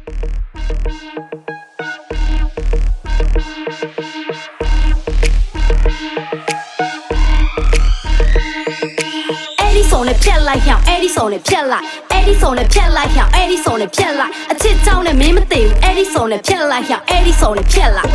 Edison နဲ့ဖြတ်လိုက်ဟောင်း Edison နဲ့ဖြတ်လိုက် Edison နဲ့ဖြတ်လိုက်ဟောင်း Edison နဲ့ဖြတ်လိုက်အချစ်ကြောင်းနဲ့မင်းမသိဘူး Edison နဲ့ဖြတ်လိုက်ဟောင်း Edison နဲ့ဖြတ်လိုက်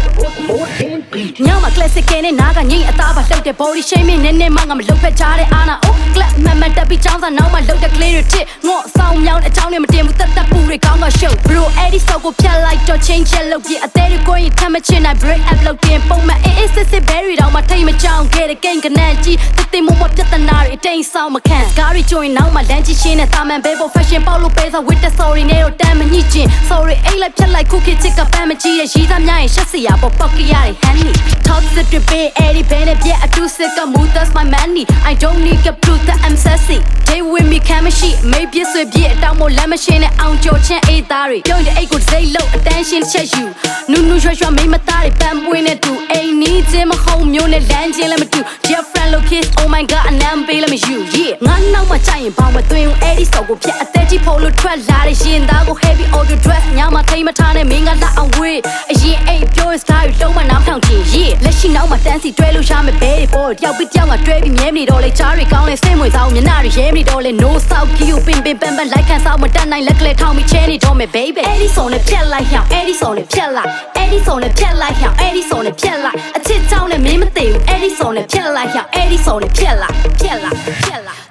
ညမှာ classic ကနဲ့နားကညိအသားပါလှုပ်တဲ့ body shaming နဲ့မှငါမလှုပ်ဖက်ချတဲ့အာနာ oh clap မမတက်ပြီးချောင်းစားနောက်မှလှုပ်တဲ့ clear တစ်ငေါ့ဆောင်မြောင်းတဲ့အကြောင်းနဲ့မတင်ဘူးတက်တက်ပူတွေကောင်းက show bro Edison ကိုဖြတ်လိုက်တော့ change ချက်လုပ်ပြီးအသေးတွေကိုရင်ထမ်းမချင်နိုင် break up လုပ်တင်ပုံမှန်အေးအေးစစ်စစ် berry တောင်မှထိတ်မချောင်းခဲ့တဲ့ game ကနန်းကြီးတင်မမပြဿနာတွေအတိမ်ဆောင်မခံကားရီကျွင်နောက်မှလမ်းကြီးရှင်းတဲ့တာမန်ဘေးပေါ် fashion ပေါလို့ပေးစား with the sorry နဲ့တော့တမ်းမညှိချင်း sorry အိတ်လိုက်ဖြတ်လိုက်ခုခေတ်ချစ်ကပန်းမကြီးရဲ့ရီးသားများရင်ရှက်စရာပေါ်ပေါက်ကရတဲ့ honey toxic တွေပေးအဲ့ဒီဘဲနဲ့ပြက်အတူစစ်က move that's my money I don't need to prove that I'm sassy they with me can machine မေးပြဆွေပြအတောင်မို့လမ်းမရှင်းတဲ့အောင်ကြော်ချင်းအေးသားတွေပြုံးတဲ့အိတ်ကိုစိတ်လို့ attention ချက်ယူနူးနူးရွှဲရွှဲမိမသားတွေပန်းပွင့်တဲ့သူအိမ်နီးချင်းမဟုတ်မျိုးနဲ့လမ်းချင်းလည်းမတူ dear friend look kiss oh my god and I'm feeling me you yeah ငါနောက်မှကြိုက်ရင်ဘောင်းမသွင်းဘူးအဲ့ဒီစော်ကိုဖြတ်အသက်ကြီးဖို့လို့ထွက်လာတဲ့ရင်သားကို heavy order dress ညမှာထိမထားနဲ့မင်းကလာအောင်ဝေးအရင်အိတ်ပြောစကားတွေလုံးမနားထောင်ချင် yeah လက်ရှိနောက်မှာတန်းစီတွဲလို့ရမယ်ဘဲတွေပေါ်တယောက်ပြီးတယောက်ကတွဲပြီးမြဲနေတော့လေချားတွေကောင်းလဲစိတ်ဝင်စားအောင်မျက်နှာတွေရဲနေတော့လေ no south you ပင်ပန်လိုက်ခံစားမတတ်နိုင်လက်ကလေးထောင်ပြီးချဲနေတော့မယ် baby Edison နဲ့ဖြတ်လိုက်ဟောင်း Edison နဲ့ဖြတ်လိုက် Edison နဲ့ဖြတ်လိုက်ဟောင်း Edison နဲ့ဖြတ်လိုက်အချစ်ကြောင်းနဲ့မင်းမသိဘူး Edison နဲ့ဖြတ်လိုက်ဟောင်း Edison နဲ့ဖြတ်လိုက်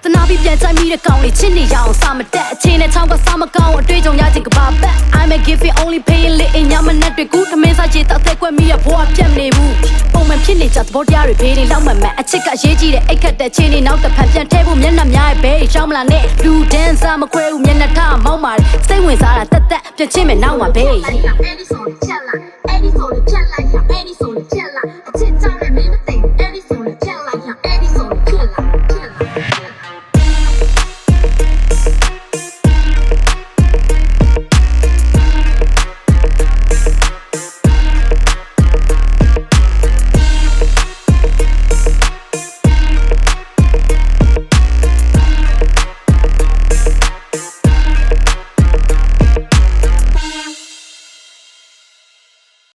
တနာပြီးပြန်ချိုက်မိတဲ့ကောင်လေးချစ်နေရအောင်စာမတက်အချင်းနဲ့ချောင်းကစာမကောင်းအတွေ့အကြုံရခြင်းကပါဘက် I'm a giving only paying လေးအညာမနဲ့တွေကူးထမင်းစားချေတောက်သက်ကွက်မိရဘွားပြတ်နေဘူးပုံမှန်ဖြစ်နေကြသဘောတရားတွေဖေးနေလောက်မှန်အချစ်ကအရေးကြီးတဲ့အိတ်ခတ်တဲ့ချင်းနေနောက်တစ်ဖန်ပြန်ထဲဖို့မျက်နှာများရဲ့ဘဲရှောင်းမလာနဲ့လူဒန်းစားမခွဲဘူးမျက်နှာထားမောင်းပါစိတ်ဝင်စားတာတက်ပြချင်းမဲ့နောက်မှာဘဲ Edison ချက်လာ